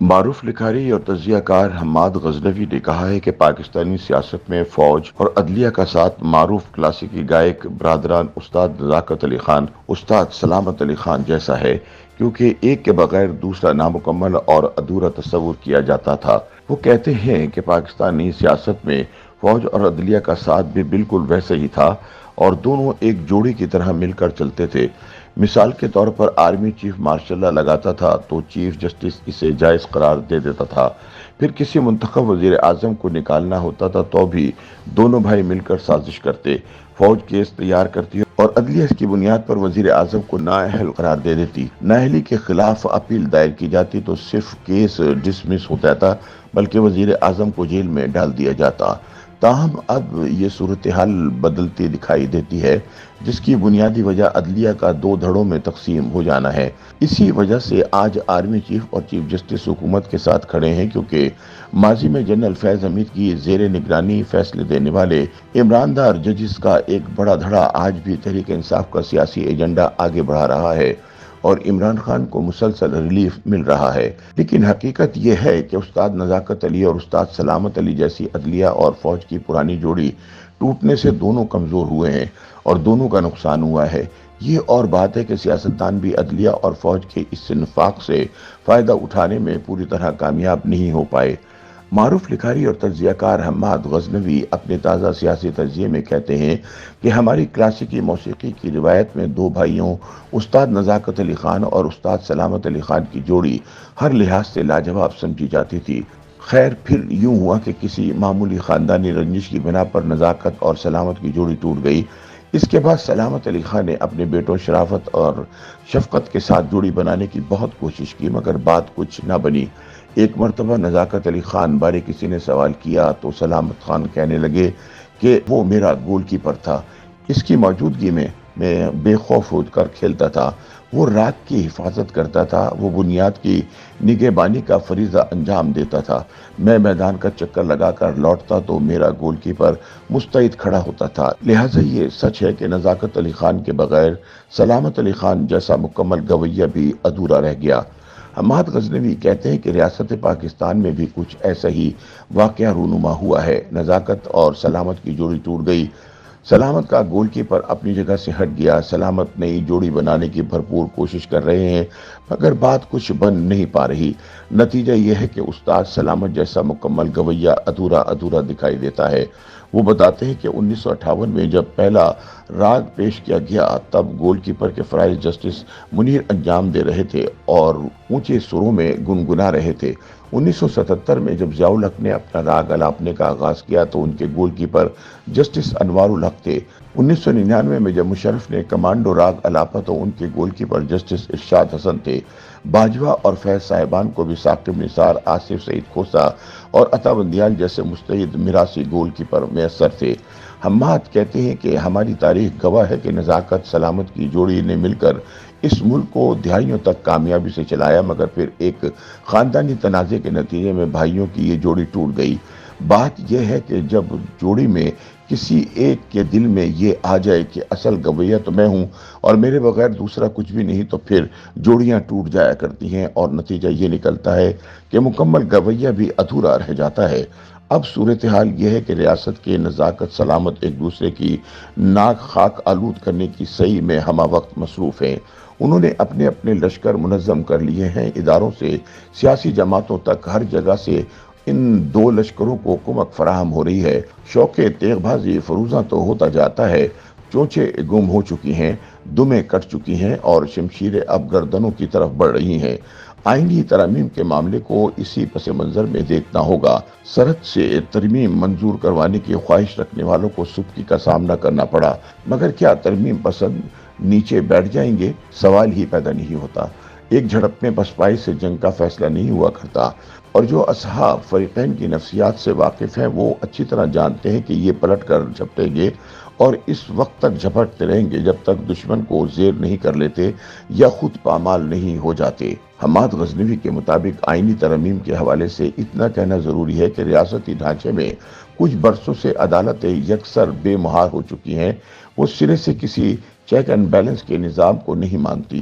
معروف لکھاری اور تجزیہ کار حماد غزنوی نے کہا ہے کہ پاکستانی سیاست میں فوج اور عدلیہ کا ساتھ معروف کلاسیکی گائک برادران استاد نزاکت علی خان، استاد سلامت علی خان جیسا ہے، کیونکہ ایک کے بغیر دوسرا نامکمل اور ادھورا تصور کیا جاتا تھا۔ وہ کہتے ہیں کہ پاکستانی سیاست میں فوج اور عدلیہ کا ساتھ بھی بالکل ویسے ہی تھا اور دونوں ایک جوڑی کی طرح مل کر چلتے تھے۔ مثال کے طور پر آرمی چیف مارشل لا لگاتا تھا تو چیف جسٹس اسے جائز قرار دے دیتا تھا۔ پھر کسی منتخب وزیر اعظم کو نکالنا ہوتا تھا تو بھی دونوں بھائی مل کر سازش کرتے، فوج کیس تیار کرتی اور عدلیہ اس کی بنیاد پر وزیر اعظم کو نااہل قرار دے دیتی۔ نااہلی کے خلاف اپیل دائر کی جاتی تو صرف کیس ڈسمس ہو جاتا بلکہ وزیر اعظم کو جیل میں ڈال دیا جاتا۔ تاہم اب یہ صورتحال بدلتی دکھائی دیتی ہے، جس کی بنیادی وجہ عدلیہ کا دو دھڑوں میں تقسیم ہو جانا ہے۔ اسی وجہ سے آج آرمی چیف اور چیف جسٹس حکومت کے ساتھ کھڑے ہیں، کیونکہ ماضی میں جنرل فیض حمید کی زیر نگرانی فیصلے دینے والے عمراندار ججز کا ایک بڑا دھڑا آج بھی تحریک انصاف کا سیاسی ایجنڈا آگے بڑھا رہا ہے اور عمران خان کو مسلسل ریلیف مل رہا ہے۔ لیکن حقیقت یہ ہے کہ استاد نزاکت علی اور استاد سلامت علی جیسی عدلیہ اور فوج کی پرانی جوڑی ٹوٹنے سے دونوں کمزور ہوئے ہیں اور دونوں کا نقصان ہوا ہے۔ یہ اور بات ہے کہ سیاستدان بھی عدلیہ اور فوج کے اس نفاق سے فائدہ اٹھانے میں پوری طرح کامیاب نہیں ہو پائے۔ معروف لکھاری اور تجزیہ کار حماد غزنوی اپنے تازہ سیاسی تجزیے میں کہتے ہیں کہ ہماری کلاسیکی موسیقی کی روایت میں دو بھائیوں استاد نزاکت علی خان اور استاد سلامت علی خان کی جوڑی ہر لحاظ سے لاجواب سمجھی جاتی تھی۔ خیر پھر یوں ہوا کہ کسی معمولی خاندانی رنجش کی بنا پر نزاکت اور سلامت کی جوڑی ٹوٹ گئی۔ اس کے بعد سلامت علی خان نے اپنے بیٹوں شرافت اور شفقت کے ساتھ جوڑی بنانے کی بہت کوشش کی، مگر بات کچھ نہ بنی۔ ایک مرتبہ نزاکت علی خان بارے کسی نے سوال کیا تو سلامت خان کہنے لگے کہ وہ میرا گول کیپر تھا، اس کی موجودگی میں بے خوف ہو کر کھیلتا تھا، وہ رات کی حفاظت کرتا تھا، وہ بنیاد کی نگہبانی کا فریضہ انجام دیتا تھا، میں میدان کا چکر لگا کر لوٹتا تو میرا گول کیپر مستعد کھڑا ہوتا تھا۔ لہٰذا یہ سچ ہے کہ نزاکت علی خان کے بغیر سلامت علی خان جیسا مکمل گویہ بھی ادھورا رہ گیا۔ حماد غزنوی کہتے ہیں کہ ریاست پاکستان میں بھی کچھ ایسا ہی واقعہ رونما ہوا ہے۔ نزاکت اور سلامت کی جوڑی ٹوٹ گئی، سلامت کا گول کیپر اپنی جگہ سے ہٹ گیا، سلامت نئی جوڑی بنانے کی بھرپور کوشش کر رہے ہیں مگر بات کچھ بن نہیں پا رہی۔ نتیجہ یہ ہے کہ استاد سلامت جیسا مکمل گویہ ادھورا ادھورا دکھائی دیتا ہے۔ وہ بتاتے ہیں کہ 1958 میں جب پہلا راگ پیش کیا گیا تب گول کیپر کے فرائض جسٹس منیر انجام دے رہے تھے اور اونچے سروں میں گنگنا رہے تھے۔ 1977 میں جب ضیاء الحق نے اپنا راگ الاپنے کا آغاز کیا تو ان کے گول کیپر جسٹس انوار الحق تھے۔ 1999 میں جب مشرف نے کمانڈو راگ الاپا تو ان کے گول کیپر جسٹس ارشاد حسن تھے۔ باجوہ اور فیض صاحبان کو بھی ثاقب نثار، آصف سعید کھوسہ اور عطا بندیال جیسے مستعد میراثی گول کیپر میسر تھے۔ حماد کہتے ہیں کہ ہماری تاریخ گواہ ہے کہ نزاکت سلامت کی جوڑی نے مل کر اس ملک کو دہائیوں تک کامیابی سے چلایا، مگر پھر ایک خاندانی تنازع کے نتیجے میں بھائیوں کی یہ جوڑی ٹوٹ گئی۔ بات یہ ہے کہ جب جوڑی میں کسی ایک کے دل میں یہ آ جائے کہ اصل گویہ تو میں ہوں اور میرے بغیر دوسرا کچھ بھی نہیں، تو پھر جوڑیاں ٹوٹ جایا کرتی ہیں اور نتیجہ یہ نکلتا ہے کہ مکمل گویہ بھی ادھورا رہ جاتا ہے۔ اب صورتحال یہ ہے کہ ریاست کے نزاکت سلامت ایک دوسرے کی ناک خاک آلود کرنے کی سعی میں ہمہ وقت مصروف ہیں۔ انہوں نے اپنے اپنے لشکر منظم کر لیے ہیں، اداروں سے سیاسی جماعتوں تک ہر جگہ سے ان دو لشکروں کو کمک فراہم ہو رہی ہے۔ شوق تیغ بازی فروزاں تو ہوتا جاتا ہے، چونچیں گم ہو چکی ہیں، دمیں کٹ چکی ہیں اور شمشیریں اب گردنوں کی طرف بڑھ رہی ہیں۔ آئینی ترامیم کے معاملے کو اسی پس منظر میں دیکھنا ہوگا۔ سرحد سے ترمیم منظور کروانے کی خواہش رکھنے والوں کو سختی کا سامنا کرنا پڑا، مگر کیا ترمیم پسند نیچے بیٹھ جائیں گے؟ سوال ہی پیدا نہیں ہوتا۔ ایک جھڑپ میں پسپائی سے جنگ کا فیصلہ نہیں ہوا کرتا، اور جو اصحاب فریقین کی نفسیات سے واقف ہیں وہ اچھی طرح جانتے ہیں کہ یہ پلٹ کر جھپٹیں گے اور اس وقت تک جھپٹتے رہیں گے جب تک دشمن کو زیر نہیں کر لیتے یا خود پامال نہیں ہو جاتے۔ حماد غزنوی کے مطابق آئینی ترمیم کے حوالے سے اتنا کہنا ضروری ہے کہ ریاستی ڈھانچے میں کچھ برسوں سے عدالتیں یکسر بے مہار ہو چکی ہیں، وہ سرے سے کسی چیک اینڈ بیلنس کے نظام کو نہیں مانتی۔